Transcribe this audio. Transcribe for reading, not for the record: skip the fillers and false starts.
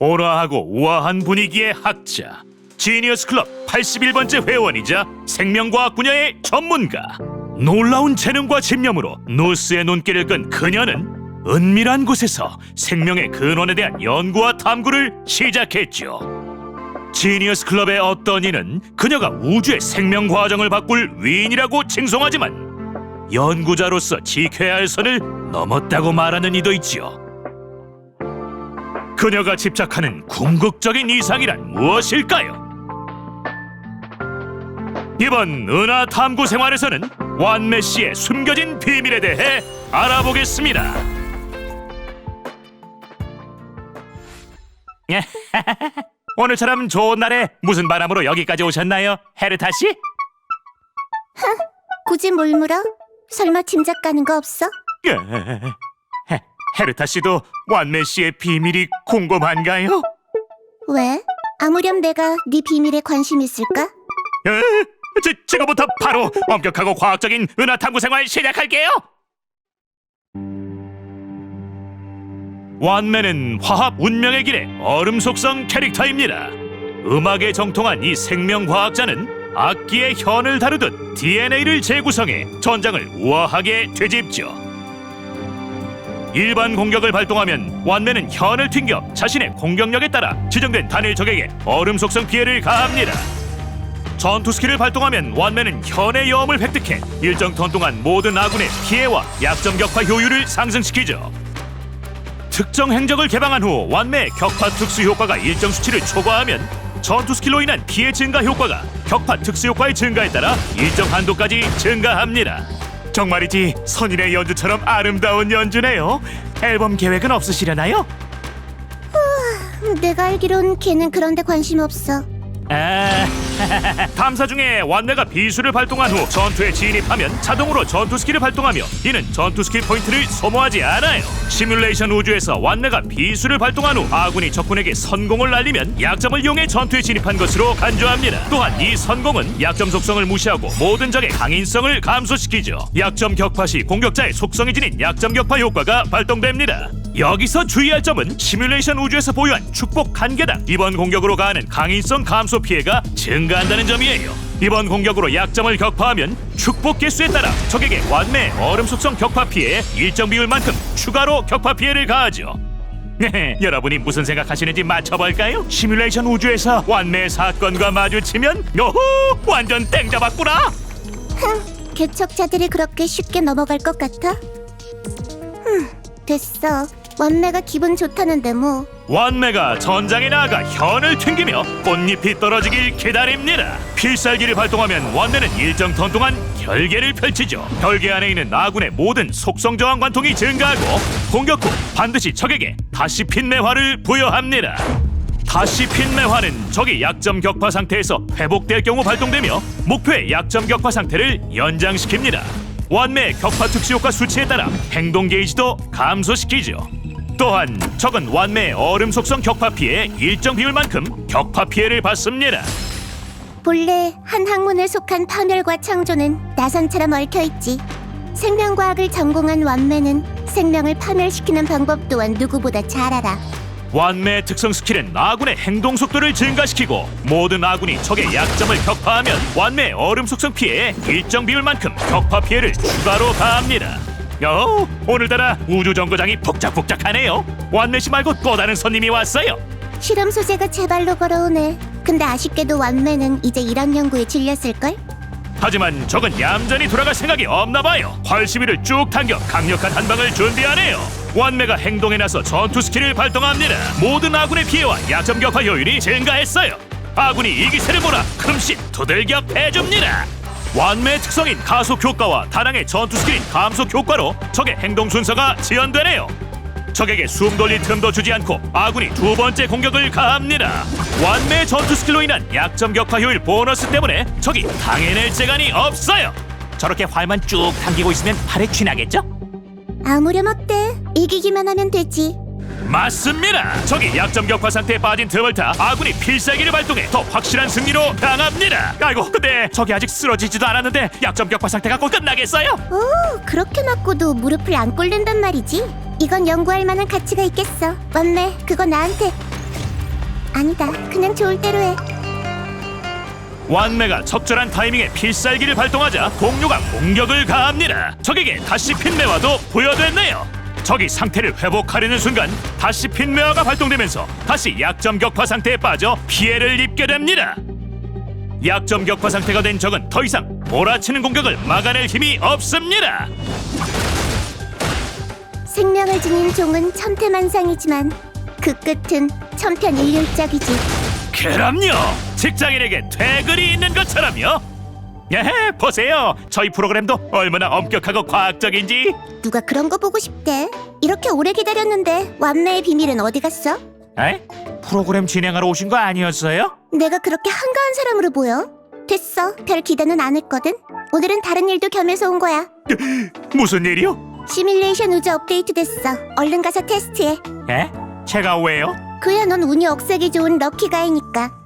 온화하고 우아한 분위기의 학자, 지니어스 클럽 81번째 회원이자 생명과학 분야의 전문가. 놀라운 재능과 집념으로 누스의 눈길을 끈 그녀는 은밀한 곳에서 생명의 근원에 대한 연구와 탐구를 시작했죠. 지니어스 클럽의 어떤 이는 그녀가 우주의 생명 과정을 바꿀 위인이라고 칭송하지만 연구자로서 지켜야 할 선을 넘었다고 말하는 이도 있지요. 그녀가 집착하는 궁극적인 이상이란 무엇일까요? 이번 은하 탐구 생활에서는 완매 씨의 숨겨진 비밀에 대해 알아보겠습니다. 오늘처럼 좋은 날에 무슨 바람으로 여기까지 오셨나요, 헤르타 씨? 굳이 뭘 물어? 설마 짐작 가는 거 없어? 헤르타 씨도 완매 씨의 비밀이 궁금한가요? 왜? 아무렴 내가 네 비밀에 관심 있을까? 지금부터 바로 엄격하고 과학적인 은하 탐구 생활 시작할게요. 완매는 화합 운명의 길의 얼음 속성 캐릭터입니다. 음악에 정통한 이 생명과학자는 악기의 현을 다루듯 DNA를 재구성해 전장을 우아하게 되짚죠. 일반 공격을 발동하면 완매는 현을 튕겨 자신의 공격력에 따라 지정된 단일 적에게 얼음 속성 피해를 가합니다. 전투 스킬을 발동하면 완매는 현의 여음을 획득해 일정 턴 동안 모든 아군의 피해와 약점 격파 효율을 상승시키죠. 특정 행적을 개방한 후 완매의 격파 특수 효과가 일정 수치를 초과하면 전투 스킬로 인한 피해 증가 효과가 격파 특수 효과의 증가에 따라 일정 한도까지 증가합니다. 정말이지 선인의 연주처럼 아름다운 연주네요. 앨범 계획은 없으시려나요? 내가 알기론 걔는 그런데 관심 없어. 탐사 중에 완매가 비수를 발동한 후 전투에 진입하면 자동으로 전투 스킬을 발동하며 이는 전투 스킬 포인트를 소모하지 않아요. 시뮬레이션 우주에서 완매가 비수를 발동한 후 아군이 적군에게 선공을 날리면 약점을 이용해 전투에 진입한 것으로 간주합니다. 또한 이 선공은 약점 속성을 무시하고 모든 적의 강인성을 감소시키죠. 약점 격파 시 공격자의 속성이 지닌 약점 격파 효과가 발동됩니다. 여기서 주의할 점은 시뮬레이션 우주에서 보유한 축복 한 개당 이번 공격으로 가하는 강인성 감소 피해가 증가한다는 점이에요. 이번 공격으로 약점을 격파하면 축복 개수에 따라 적에게 완매 얼음 속성 격파 피해의 일정 비율만큼 추가로 격파 피해를 가하죠. 여러분이 무슨 생각하시는지 맞춰볼까요? 시뮬레이션 우주에서 완매 사건과 마주치면 오호 완전 땡 잡았구나. 개척자들이 그렇게 쉽게 넘어갈 것 같아? 됐어. 완매가 기분 좋다는데 뭐. 완매가 전장에 나아가 현을 튕기며 꽃잎이 떨어지길 기다립니다. 필살기를 발동하면 완매는 일정 턴 동안 결계를 펼치죠. 결계 안에 있는 아군의 모든 속성 저항 관통이 증가하고 공격 후 반드시 적에게 다시 핀 매화를 부여합니다. 다시 핀 매화는 적이 약점 격파 상태에서 회복될 경우 발동되며 목표의 약점 격파 상태를 연장시킵니다. 완매의 격파 특수 효과 수치에 따라 행동 게이지도 감소시키죠. 또한 적은 완매의 얼음 속성 격파 피해의 일정 비율만큼 격파 피해를 받습니다. 본래 한 학문에 속한 파멸과 창조는 나선처럼 얽혀있지. 생명과학을 전공한 완매는 생명을 파멸시키는 방법 또한 누구보다 잘 알아. 완매의 특성 스킬은 아군의 행동 속도를 증가시키고 모든 아군이 적의 약점을 격파하면 완매의 얼음 속성 피해의 일정 비율만큼 격파 피해를 추가로 가합니다. 오늘따라 우주 정거장이 복작복작하네요. 완매 씨 말고 또 다른 손님이 왔어요. 실험 소재가 제 발로 걸어오네. 근데 아쉽게도 완매는 이제 이런 연구에 질렸을걸? 하지만 적은 얌전히 돌아갈 생각이 없나 봐요. 활시비를 쭉 당겨 강력한 한방을 준비하네요. 완매가 행동에 나서 전투 스킬을 발동합니다. 모든 아군의 피해와 약점 격파 효율이 증가했어요. 아군이 이 기세를 몰아 금신 두들겨 패줍니다. 완매의 특성인 가속 효과와 다량의 전투 스킬인 감속 효과로 적의 행동 순서가 지연되네요. 적에게 숨 돌릴 틈도 주지 않고 아군이 두 번째 공격을 가합니다. 완매의 전투 스킬로 인한 약점 격파 효율 보너스 때문에 적이 당해낼 재간이 없어요. 저렇게 활만 쭉 당기고 있으면 팔에 쥐나겠죠? 아무렴 어때? 이기기만 하면 되지. 맞습니다. 적이 약점 격파 상태에 빠진 틈을 타 아군이 필살기를 발동해 더 확실한 승리로 향합니다. 아이고 근데 적이 아직 쓰러지지도 않았는데 약점 격파 상태가 곧 끝나겠어요? 오, 그렇게 맞고도 무릎을 안 꿇는단 말이지. 이건 연구할 만한 가치가 있겠어. 완매, 그거 나한테. 아니다. 그냥 좋을 대로 해. 완매가 적절한 타이밍에 필살기를 발동하자 동료가 공격을 가합니다. 적에게 다시 핀매화도 부여됐네요. 적이 상태를 회복하려는 순간 다시 핀매화가 발동되면서 다시 약점 격파 상태에 빠져 피해를 입게 됩니다. 약점 격파 상태가 된 적은 더 이상 몰아치는 공격을 막아낼 힘이 없습니다. 생명을 지닌 종은 천태만상이지만 그 끝은 천편일률적이지. 그럼요. 직장인에게 퇴근이 있는 것처럼요. 예, 보세요. 저희 프로그램도 얼마나 엄격하고 과학적인지. 누가 그런 거 보고 싶대? 이렇게 오래 기다렸는데 완매의 비밀은 어디 갔어? 에? 프로그램 진행하러 오신 거 아니었어요? 내가 그렇게 한가한 사람으로 보여? 됐어. 별 기대는 안 했거든. 오늘은 다른 일도 겸해서 온 거야. 무슨 일이요? 시뮬레이션 우주 업데이트 됐어. 얼른 가서 테스트해. 에? 제가 왜요? 그야 넌 운이 억세게 좋은 럭키가이니까.